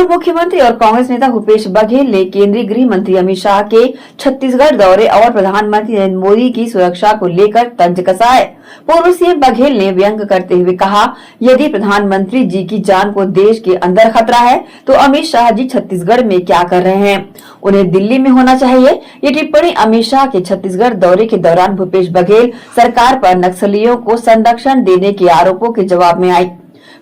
पूर्व मुख्यमंत्री और कांग्रेस नेता भूपेश बघेल ने केंद्रीय गृह मंत्री अमित शाह के छत्तीसगढ़ दौरे और प्रधानमंत्री नरेंद्र मोदी की सुरक्षा को लेकर तंज कसा है। पूर्व सीएम बघेल ने व्यंग करते हुए कहा, यदि प्रधानमंत्री जी की जान को देश के अंदर खतरा है तो अमित शाह जी छत्तीसगढ़ में क्या कर रहे हैं, उन्हें दिल्ली में होना चाहिए। ये टिप्पणी अमित शाह के छत्तीसगढ़ दौरे के दौरान भूपेश बघेल सरकार पर नक्सलियों को संरक्षण देने के आरोपों के जवाब में आई।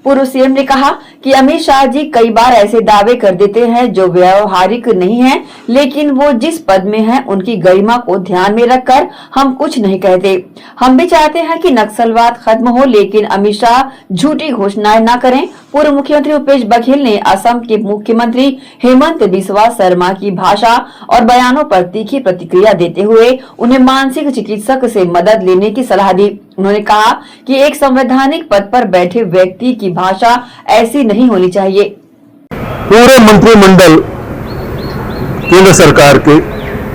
पूर्व सीएम ने कहा कि अमित शाह जी कई बार ऐसे दावे कर देते हैं जो व्यवहारिक नहीं हैं, लेकिन वो जिस पद में हैं उनकी गरिमा को ध्यान में रखकर हम कुछ नहीं कहते। हम भी चाहते हैं कि नक्सलवाद खत्म हो, लेकिन अमित शाह झूठी घोषणाएं न करें। पूर्व मुख्यमंत्री भूपेश बघेल ने असम के मुख्यमंत्री हेमंत बिस्वा शर्मा की भाषा और बयानों पर तीखी प्रतिक्रिया देते हुए उन्हें मानसिक चिकित्सक से मदद लेने की सलाह दी। उन्होंने कहा कि एक संवैधानिक पद पर बैठे व्यक्ति की भाषा ऐसी नहीं होनी चाहिए। पूरे मंत्रिमंडल केंद्र सरकार के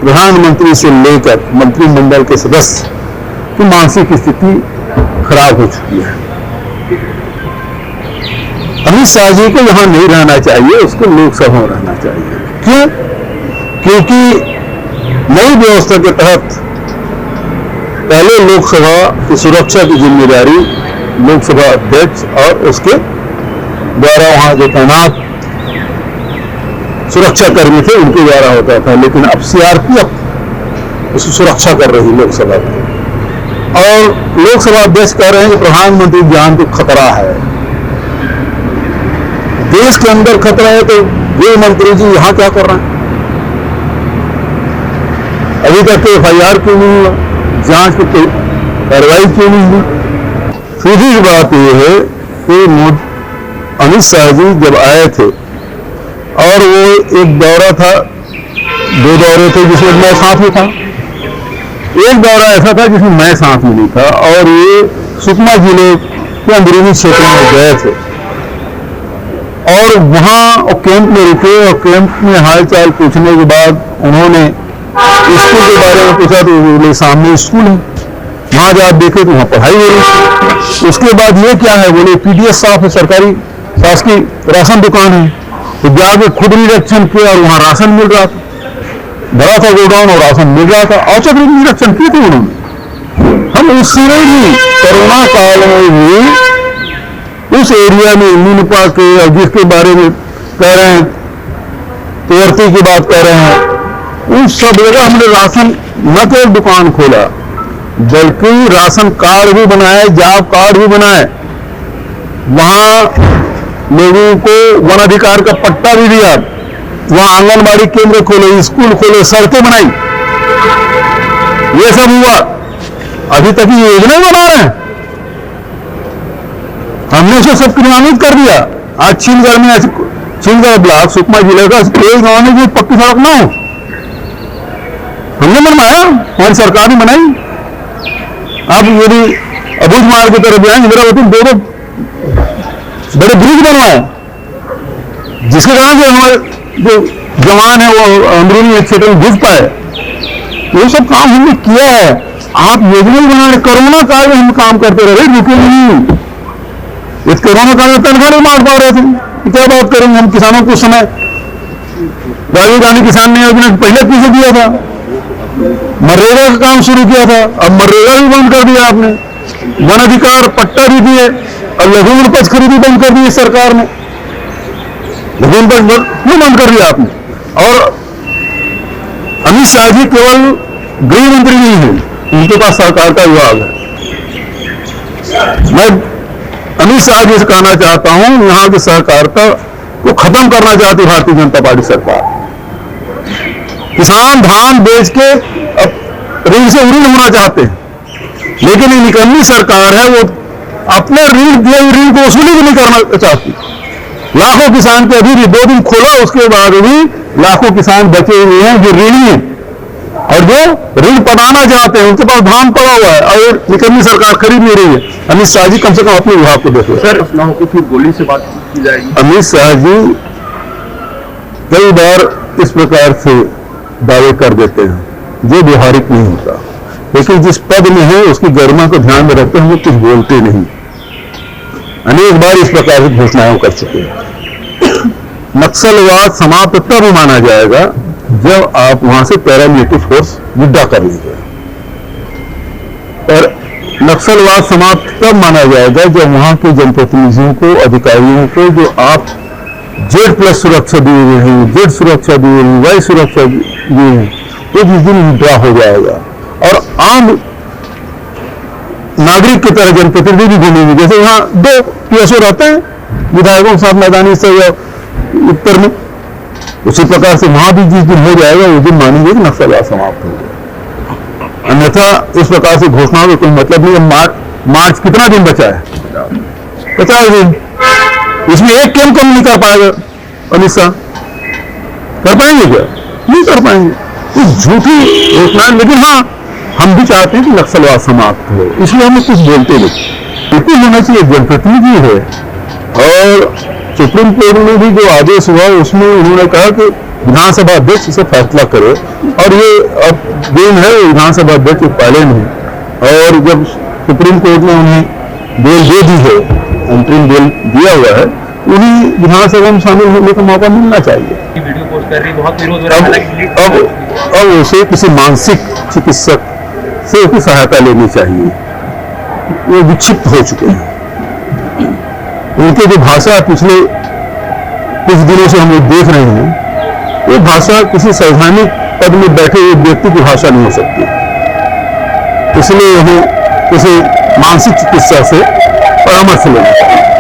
प्रधानमंत्री से लेकर मंत्रिमंडल के सदस्य की मानसिक स्थिति खराब हो चुकी है। अमित शाह जी को यहां नहीं रहना चाहिए, उसको लोकसभा में रहना चाहिए। क्यों? क्योंकि नई व्यवस्था के तहत पहले लोकसभा की सुरक्षा की जिम्मेदारी लोकसभा अध्यक्ष और उसके द्वारा वहां जो तैनात सुरक्षा कर्मी थे उनके द्वारा होता था, लेकिन अब सीआरपीएफ उसकी सुरक्षा कर रही लोकसभा की। और लोकसभा अध्यक्ष कह रहे हैं कि प्रधानमंत्री जान को खतरा है, देश के अंदर खतरा है, तो गृह मंत्री जी यहां क्या कर रहे हैं? अभी तक एफआईआर क्यों नहीं हुआ, जांच की कोई कार्रवाई क्यों नहीं हुई? सीधी बात यह है कि अमित शाह जी जब आए थे और वो एक दौरा था, दो दौरे थे जिसमें मैं साथ में था, एक दौरा ऐसा था जिसमें मैं साथ में नहीं था, और ये सुकमा जिले के अंदरूनी क्षेत्र में गए थे और वहां कैंप में रुके और कैंप में हालचाल पूछने के बाद उन्होंने स्कूल के बारे में पूछा तो बोले सामने स्कूल है, वहां जब आप देखे तो वहां पढ़ाई हो रही। उसके बाद ये क्या है, बोले पीडीएस शॉप है, सरकारी शासकीय राशन दुकान है, तो जाके खुद निरीक्षण किया और वहां राशन मिल रहा था, भरा था गोडाउन और राशन मिल रहा था। औचक निरीक्षण किए थे उन्होंने। हम उससे भी कोरोना काल में भी उस एरिया में नीनपा के और जिसके बारे में कह रहे हैं तेरती की बात कर रहे हैं, उन सब जगह हमने राशन न केवल दुकान खोला बल्कि राशन कार्ड भी बनाए, जॉब कार्ड भी बनाए, वहां लोगों को वन अधिकार का पट्टा भी दिया, वहां आंगनबाड़ी केंद्र खोले, स्कूल खोले, सड़कें बनाई, ये सब हुआ। अभी तक ये योजना बना रहे हैं, हमने उसे सब क्रियान्वित कर दिया। आज छीनगढ़ में, छीनगढ़ ब्लॉक सुकमा जिले का एक गांव में जो पक्की सड़क ना हो, हमने बनवाया, हमारी सरकार ने बनाई। आप यदि अबूझ मार्ग की तरफ जाए, इंद्रावती दो बड़े ब्रिज बनवाए, जिसके कारण से हमारे जो जवान है वो अंदरूनी क्षेत्र में घुस पाए। ये सब काम हमने किया है। आप योजना बना रहे, कोरोना काल में हम काम करते रहे, रुके नहीं। इस कोरोना काल में तनख्वाह नहीं बांट पा रहे थे, क्या बात करेंगे हम किसानों को? समय राजीव गांधी किसान ने योजना पहले पीछे दिया था, मनरेगा का काम शुरू किया था, अब मनरेगा भी बंद कर दिया आपने, वन अधिकार पट्टा भी दिए और लघु उपज खरीदी बंद कर दी सरकार ने। लघु उपज क्यों बंद कर दिया आपने? और अमित शाह जी केवल गृह मंत्री नहीं है, उनके पास सहकारिता विभाग है। मैं अमित शाह जी से कहना चाहता हूं, यहां की सहकारिता को खत्म करना चाहती भारतीय जनता पार्टी सरकार। किसान धान बेच के ऋण से ऋण होना चाहते हैं, लेकिन ये निकम्मी सरकार है, वो अपने ऋण दिए ऋण को वसूली भी नहीं करना चाहती। लाखों किसान के अभी भी 2 दिन खोला, उसके बाद भी लाखों किसान बचे हुए हैं जो ऋणी हैं और जो ऋण पटाना चाहते हैं, उनके पास धान पड़ा हुआ है और निकम्मी सरकार खरीद नहीं रही है। अमित शाह जी कम से कम अपने विभाग को देखो। सर, ना हो फिर गोली से बात की जाएगी। अमित शाह जी कई बार इस प्रकार से दावे कर देते हैं जो व्यवहारिक नहीं होता, लेकिन जिस पद में है उसकी गरिमा को ध्यान में रखते हुए कुछ बोलते नहीं। अनेक बार इस प्रकार की घोषणाएं कर चुके हैं। नक्सलवाद समाप्त तब माना जाएगा जब आप वहां से पैरामिलिट्री फोर्स विड्रॉ कर लीजिए, और नक्सलवाद समाप्त तब माना जाएगा जब वहां के जनप्रतिनिधियों को, अधिकारियों को जो आप Z+ सुरक्षा दिए हुए हैं, Z सुरक्षा दिए हुए, Y सुरक्षा दिए हैं, वो जिस दिन विड्रॉ हो जाएगा और आम नागरिक की तरह जनप्रतिनिधि भी घूमेंगे। जैसे यहाँ 2 PSO रहते हैं विधायकों के साथ मैदानी से या उत्तर में, उसी प्रकार से वहां भी जिस दिन हो जाएगा उस दिन मानेंगे कि नक्सलवाद समाप्त हो गया। अन्यथा इस प्रकार से घोषणाओं में कोई मतलब नहीं है। मार्च कितना दिन बचा है? 50 दिन। इसमें एक कैंप कम नहीं कर पाएगा अमित शाह, कर पाएंगे क्या? नहीं कर पाएंगे। कुछ झूठी घोषणाएं, लेकिन हाँ हम भी चाहते हैं कि नक्सलवाद समाप्त हो, इसलिए हमें कुछ बोलते नहीं। बिल्कुल होना चाहिए, जनप्रतिनिधि है। और सुप्रीम कोर्ट में भी जो आदेश हुआ उसमें उन्होंने कहा कि विधानसभा अध्यक्ष इसे फैसला करे, और ये अब दिन है विधानसभा अध्यक्ष पहले नहीं, और जब सुप्रीम कोर्ट ने उन्हें बेल दे दी है, अंतरिम बेल दिया हुआ है, उन्हें विधानसभा में शामिल होने का मौका मिलना चाहिए। वीडियो पोस्ट कर रही, बहुत विरोध हो रहा है। अब उसे किसी मानसिक चिकित्सक से उसकी सहायता लेनी चाहिए। वो विक्षिप्त हो चुके हैं। उनकी जो भाषा पिछले कुछ दिनों से हम लोग देख रहे हैं, वो भाषा किसी संवैधानिक पद में बैठे हुए व्यक्ति की भाषा नहीं हो सकती। इसलिए उन्हें किसी मानसिक चिकित्सा से परामर्श लेना चाहिए।